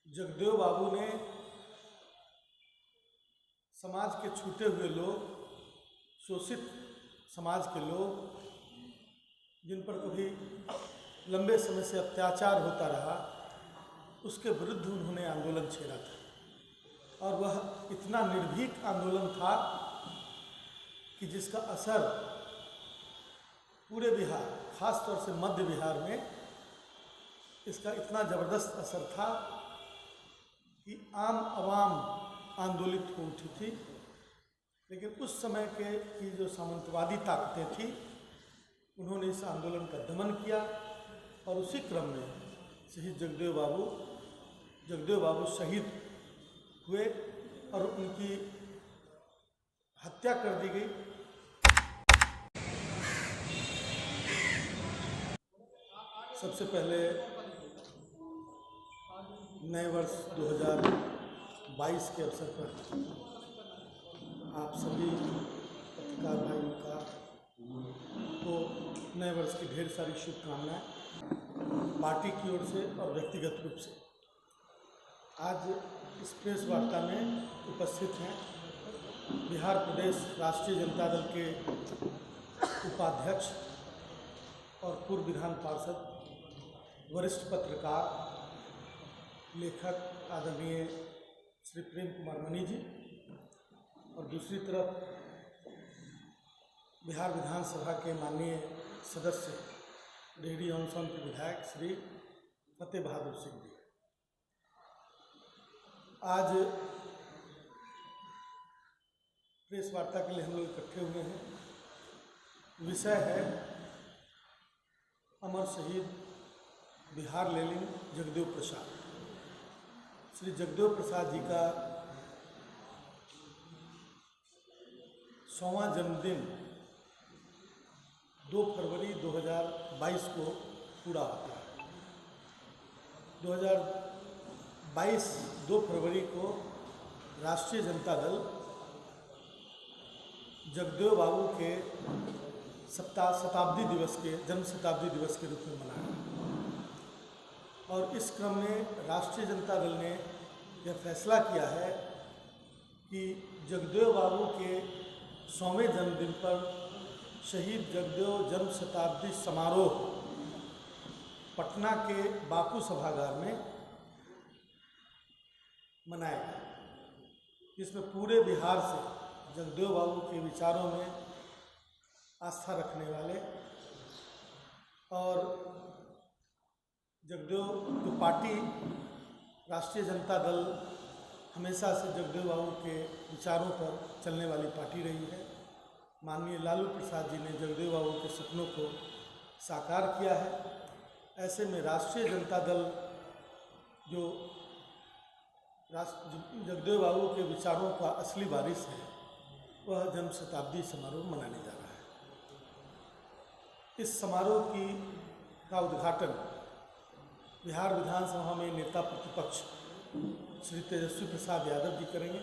जगदेव बाबू ने समाज के छूटे हुए लोग, शोषित समाज के लोग, जिन पर कभी लंबे समय से अत्याचार होता रहा, उसके विरुद्ध उन्होंने आंदोलन छेड़ा था। और वह इतना निर्भीक आंदोलन था कि जिसका असर पूरे बिहार, खास तौर से मध्य बिहार में इसका इतना ज़बरदस्त असर था कि आम आवाम आंदोलित हो उठी थी। लेकिन उस समय की जो सामंतवादी ताकतें थी, उन्होंने इस आंदोलन का दमन किया और उसी क्रम में शहीद जगदेव बाबू शहीद हुए और उनकी हत्या कर दी गई। सबसे पहले नए वर्ष 2022 के अवसर पर आप सभी पत्रकार भाइयों का को नए वर्ष की ढेर सारी शुभकामनाएं पार्टी की ओर से और व्यक्तिगत रूप से। आज इस प्रेस वार्ता में उपस्थित हैं बिहार प्रदेश राष्ट्रीय जनता दल के उपाध्यक्ष और पूर्व विधान पार्षद, वरिष्ठ पत्रकार, लेखक आदरणीय श्री प्रेम कुमार मनी जी, और दूसरी तरफ बिहार विधानसभा के माननीय सदस्य डेहरी ऑनसन के विधायक श्री फतेह बहादुर सिंह जी। आज प्रेस वार्ता के लिए हम लोग इकट्ठे हुए हैं। विषय है अमर शहीद बिहार लेलिन जगदेव प्रसाद। श्री जगदेव प्रसाद जी का 100वां जन्मदिन 2 फरवरी 2022 को पूरा होता है। 2022 2 फरवरी को राष्ट्रीय जनता दल जगदेव बाबू के शताब्दी दिवस के जन्म शताब्दी दिवस के रूप में मनाया। और इस क्रम में राष्ट्रीय जनता दल ने यह फैसला किया है कि जगदेव बाबू के 100वें जन्मदिन पर शहीद जगदेव जन्म शताब्दी समारोह पटना के बापू सभागार में मनाएगा, जिसमें पूरे बिहार से जगदेव बाबू के विचारों में आस्था रखने वाले और जगदेव जो पार्टी राष्ट्रीय जनता दल हमेशा से जगदेव बाबू के विचारों पर चलने वाली पार्टी रही है। माननीय लालू प्रसाद जी ने जगदेव बाबू के सपनों को साकार किया है। ऐसे में राष्ट्रीय जनता दल जो जगदेव बाबू के विचारों का असली वारिस है, वह जन्म शताब्दी समारोह मनाने जा रहा है। इस समारोह का उद्घाटन बिहार विधानसभा में नेता प्रतिपक्ष श्री तेजस्वी प्रसाद यादव जी करेंगे।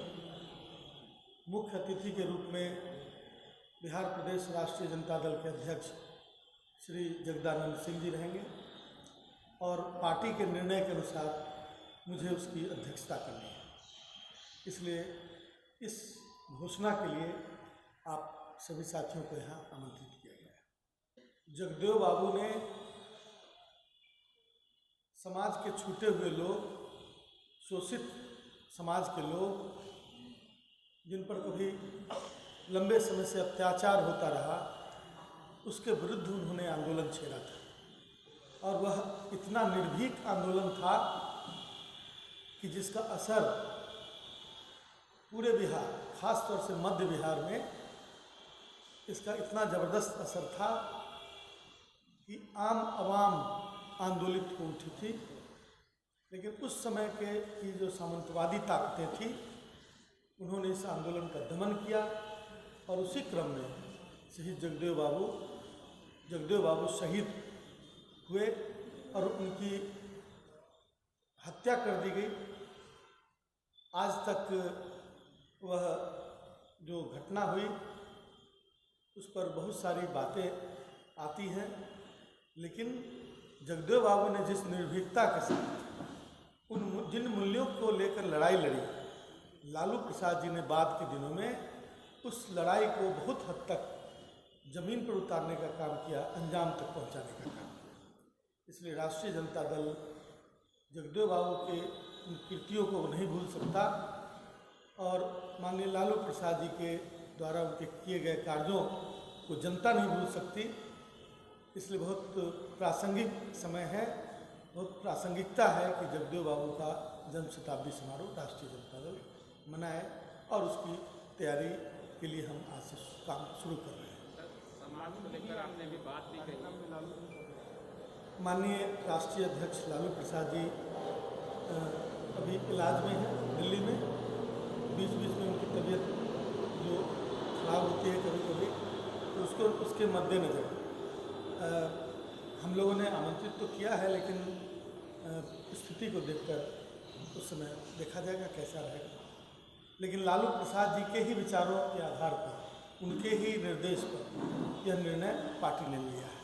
मुख्य अतिथि के रूप में बिहार प्रदेश राष्ट्रीय जनता दल के अध्यक्ष श्री जगदानंद सिंह जी रहेंगे और पार्टी के निर्णय के अनुसार मुझे उसकी अध्यक्षता करनी है। इसलिए इस घोषणा के लिए आप सभी साथियों को यहाँ आमंत्रित किया गया है। जगदेव बाबू ने समाज के छूटे हुए लोग, शोषित समाज के लोग, जिन पर कभी लंबे समय से अत्याचार होता रहा, उसके विरुद्ध उन्होंने आंदोलन छेड़ा था। और वह इतना निर्भीक आंदोलन था कि जिसका असर पूरे बिहार, खास तौर से मध्य बिहार में इसका इतना ज़बरदस्त असर था कि आम आवाम आंदोलित हो उठी थी। लेकिन उस समय की जो सामंतवादी ताकतें थी, उन्होंने इस आंदोलन का दमन किया और उसी क्रम में शहीद जगदेव बाबू शहीद हुए और उनकी हत्या कर दी गई। आज तक वह जो घटना हुई उस पर बहुत सारी बातें आती हैं, लेकिन जगदेव बाबू ने जिस निर्भीकता के साथ जिन मूल्यों को लेकर लड़ाई लड़ी, लालू प्रसाद जी ने बाद के दिनों में उस लड़ाई को बहुत हद तक जमीन पर उतारने का काम किया, अंजाम तक पहुंचाने का काम किया। इसलिए राष्ट्रीय जनता दल जगदेव बाबू के उन कृतियों को नहीं भूल सकता और माननीय लालू प्रसाद जी के द्वारा उनके किए गए कार्यों को जनता नहीं भूल सकती। इसलिए बहुत प्रासंगिक समय है, बहुत प्रासंगिकता है कि जगदेव बाबू का जन्म शताब्दी समारोह राष्ट्रीय जनता दल मनाए और उसकी तैयारी के लिए हम आज से काम शुरू कर रहे हैं। सम्मान को लेकर आपने भी बात भी कही। माननीय राष्ट्रीय अध्यक्ष लालू प्रसाद जी अभी इलाज में हैं दिल्ली में। बीच बीच में उनकी तबीयत जो खराब होती है कभी कभी, तो उसके मद्देनज़र हम लोगों ने आमंत्रित तो किया है, लेकिन स्थिति को देखकर उस समय देखा जाएगा कैसा रहेगा। लेकिन लालू प्रसाद जी के ही विचारों के आधार पर, उनके ही निर्देश पर यह निर्णय पार्टी ने लिया है।